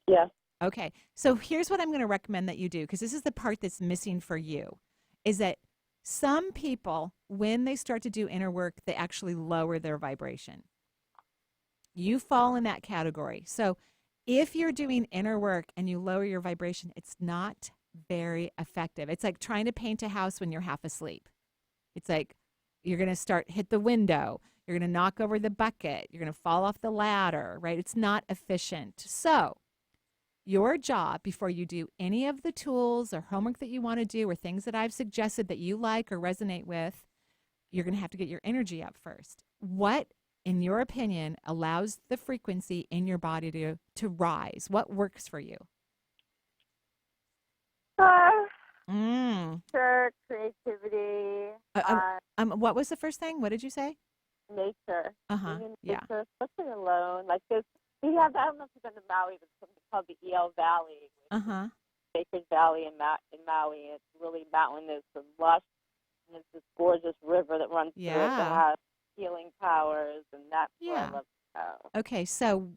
Yes. Okay. So here's what I'm going to recommend that you do, because this is the part that's missing for you, is that some people, when they start to do inner work, they actually lower their vibration. You fall in that category. So if you're doing inner work and you lower your vibration, it's not very effective. It's like trying to paint a house when you're half asleep. It's like you're going to hit the window. You're going to knock over the bucket. You're going to fall off the ladder, right? It's not efficient. So your job, before you do any of the tools or homework that you want to do or things that I've suggested that you like or resonate with, you're going to have to get your energy up first. What, in your opinion, allows the frequency in your body to rise? What works for you? Sure, creativity. What was the first thing? What did you say? Nature. Yeah. Nature, especially alone. Like this, we have, I don't know if you've been to Maui, there's something called the EL Valley. Sacred Valley in Maui. It's really mountainous and lush. And it's this gorgeous river that runs through it that has healing powers. And that's where I love to go. Okay, so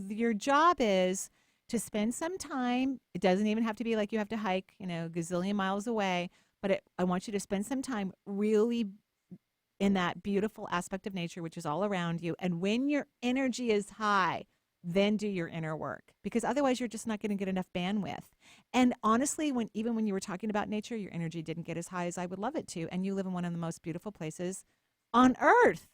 your job is to spend some time. It doesn't even have to be like you have to hike, a gazillion miles away, but I want you to spend some time really in that beautiful aspect of nature, which is all around you. And when your energy is high, then do your inner work, because otherwise you're just not going to get enough bandwidth. And honestly, even when you were talking about nature, your energy didn't get as high as I would love it to. And you live in one of the most beautiful places on earth.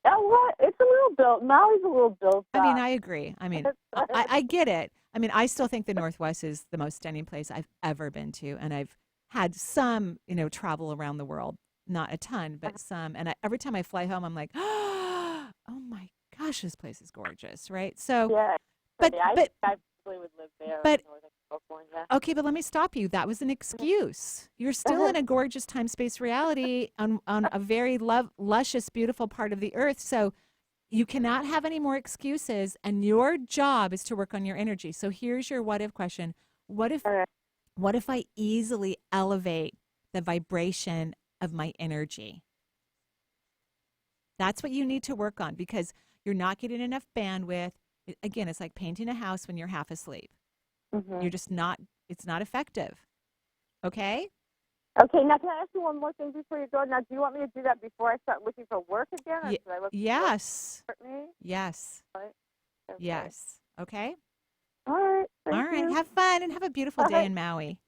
What? It's a little built. Maui's a little built up. I mean, I agree. I mean, I get it. I mean, I still think the Northwest is the most stunning place I've ever been to. And I've had some, travel around the world, not a ton, but some. And every time I fly home, I'm like, oh my gosh, this place is gorgeous, right? So, yeah, but I think I probably would live there in Northern California. Okay, but let me stop you. That was an excuse. You're still in a gorgeous time-space reality on a very luscious, beautiful part of the earth. So you cannot have any more excuses, and your job is to work on your energy. So here's your what-if question. What if I easily elevate the vibration of my energy? That's what you need to work on, because you're not getting enough bandwidth. Again, it's like painting a house when you're half asleep. You're just not, it's not effective. Okay? Okay, now can I ask you one more thing before you go? Now, do you want me to do that before I start looking for work again? Or should I look yes. for me? Yes. Right. Okay. Yes. Okay? All right. All right. You. Have fun and have a beautiful day in Maui.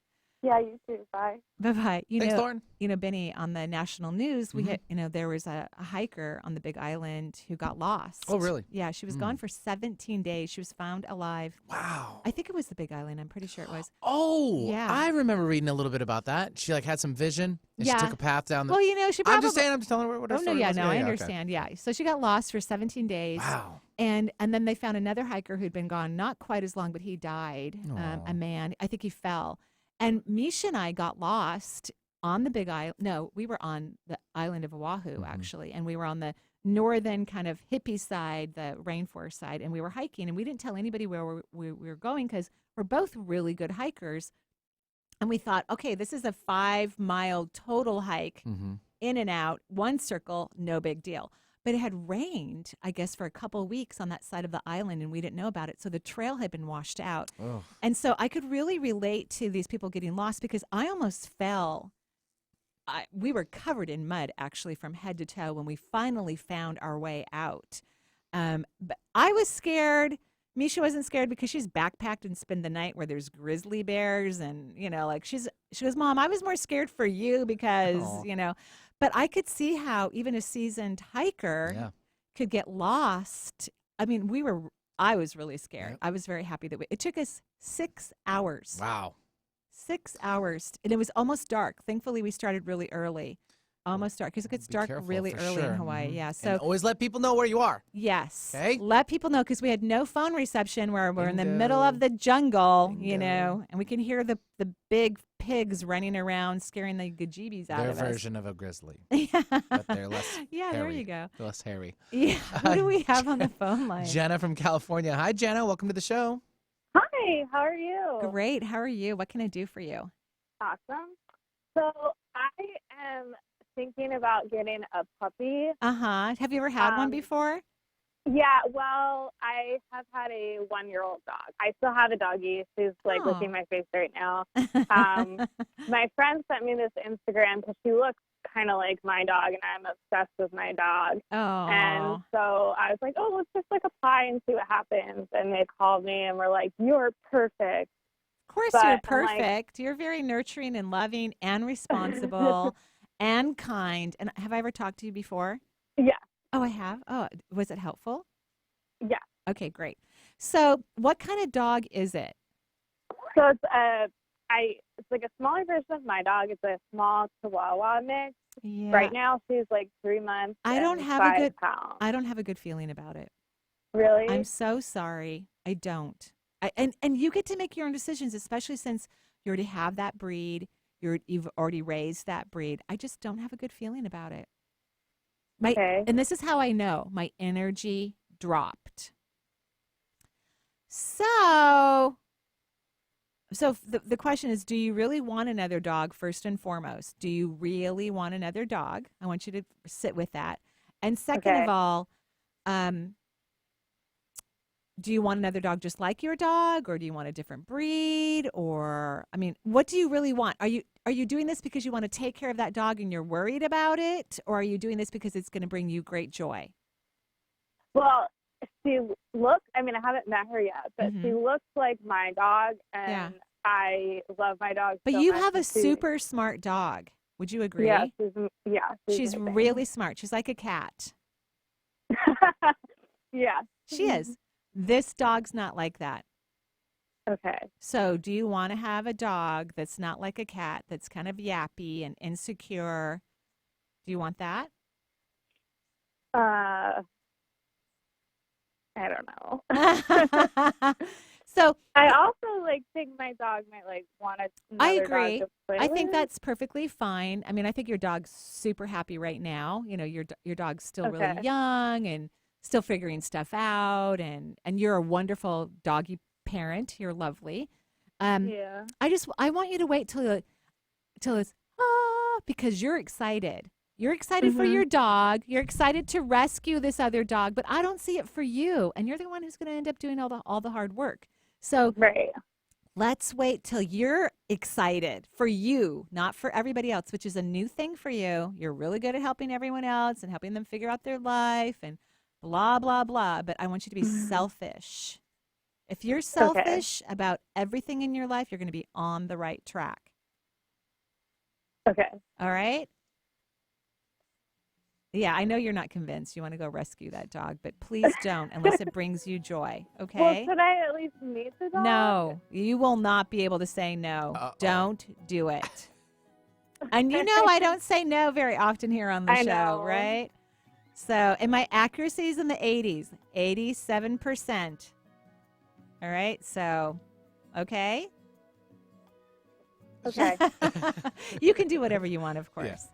Yeah, you too. Bye. Bye-bye. Thanks, Lauren. Benny, on the national news, we had, there was a hiker on the Big Island who got lost. Oh, really? Yeah, she was gone for 17 days. She was found alive. Wow. I think it was the Big Island. I'm pretty sure it was. Oh, yeah. I remember reading a little bit about that. She had some vision, and she took a path down the... Well, she probably... I'm just telling her what her story was. I understand. Okay. Yeah. So she got lost for 17 days. Wow. And then they found another hiker who'd been gone not quite as long, but he died. A man. I think he fell. And Misha and I got lost on the Big Island. No, we were on the island of Oahu, Mm-hmm. actually. And we were on the northern kind of hippie side, the rainforest side. And we were hiking. And we didn't tell anybody where we were going because we're both really good hikers. And we thought, okay, this is a 5-mile total hike, Mm-hmm. in and out, one circle, no big deal. But it had rained, I guess, for a couple of weeks on that side of the island, and we didn't know about it. So the trail had been washed out. Oh. And so I could really relate to these people getting lost because I almost fell. We were covered in mud, actually, from head to toe when we finally found our way out. But I was scared. Misha wasn't scared because she's backpacked and spent the night where there's grizzly bears. And, like she goes, Mom, I was more scared for you because, Aw. But I could see how even a seasoned hiker could get lost. I mean, I was really scared. Yep. I was very happy that it took us 6 hours. Wow. 6 hours. And it was almost dark. Thankfully, we started really early. Almost dark because it gets Be dark careful, really for early sure. in Hawaii. Mhm. Yeah. And So always let people know where you are. yes. Okay. Let people know because we had no phone reception where we're in the middle of the jungle, and we can hear the big pigs running around scaring the gajeebies out Their of version of a grizzly. Yeah. But they're less Yeah, hairy. there you go. They're less hairy. Yeah. Who do we have on the phone line? Jenna from California. Hi, Jenna. Welcome to the show. Hi, how are you? Great. How are you? What can I do for you? Awesome. So I am thinking about getting a puppy. Uh-huh. Have you ever had one before? Yeah, well, I have had a 1-year-old dog. I still have a doggie. She's Oh. licking my face right now. My friend sent me this Instagram because she looks kind of like my dog, and I'm obsessed with my dog. Oh. And so I was like, oh, let's just apply and see what happens. And they called me and were like, you're perfect. Of course, But you're I'm like- perfect. You're very nurturing and loving and responsible and kind. And have I ever talked to you before? Yeah. Oh, I have? Oh, was it helpful? Yeah. Okay, great. So what kind of dog is it? So it's like a smaller version of my dog. It's a small Chihuahua mix. Yeah. Right now she's like 3 months. I don't and have 5 pounds. I don't have a good feeling about it. Really? I'm so sorry. I don't. And you get to make your own decisions, especially since you already have that breed. You've already raised that breed. I just don't have a good feeling about it. And this is how I know my energy dropped. So the question is, do you really want another dog first and foremost? Do you really want another dog? I want you to sit with that. And second of all, do you want another dog just like your dog, or do you want a different breed? Or, I mean, what do you really want? Are you doing this because you want to take care of that dog and you're worried about it? Or are you doing this because it's going to bring you great joy? Well, she looks, I mean, I haven't met her yet, but she looks like my dog, and I love my dog But so you much, have a and super smart dog. Would you agree? Yeah, she's amazing. really smart. She's like a cat. Yeah. She is. This dog's not like that. Okay. So do you want to have a dog that's not like a cat, that's kind of yappy and insecure? Do you want that? I don't know. So I also think my dog might want another I agree. dog to play I think with. that's perfectly fine. I mean, I think your dog's super happy right now. You know, your dog's still really Okay. young and still figuring stuff out, and you're a wonderful doggy parent. You're lovely. Yeah. I want you to wait till it's because you're excited. You're excited for your dog. You're excited to rescue this other dog, but I don't see it for you, and you're the one who's going to end up doing all the hard work. So let's wait till you're excited for you, not for everybody else, which is a new thing for you. You're really good at helping everyone else and helping them figure out their life and blah, blah, blah. But I want you to be selfish. If you're selfish about everything in your life, you're going to be on the right track. Okay. All right? Yeah, I know you're not convinced. You want to go rescue that dog, but please don't unless it brings you joy, okay? Well, could I at least meet the dog? No, you will not be able to say no. Uh-oh. Don't do it. And you know I don't say no very often here on the I show, know. right? So, and my accuracy is in the 80s, 87%. All right, so, okay? Okay. You can do whatever you want, of course.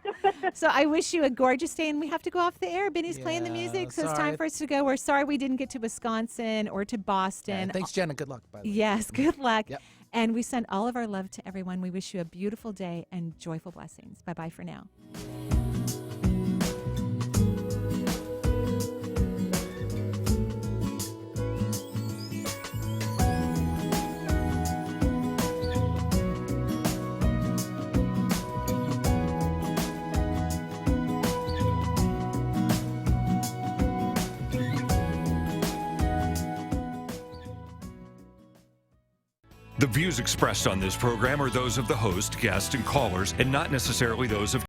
So I wish you a gorgeous day, and we have to go off the air. Benny's playing the music, so it's time for us to go. We're sorry we didn't get to Wisconsin or to Boston. Yeah, thanks, Jenna. Good luck, by the way. Yes, good luck. Yep. And we send all of our love to everyone. We wish you a beautiful day and joyful blessings. Bye-bye for now. The views expressed on this program are those of the host, guests, and callers, and not necessarily those of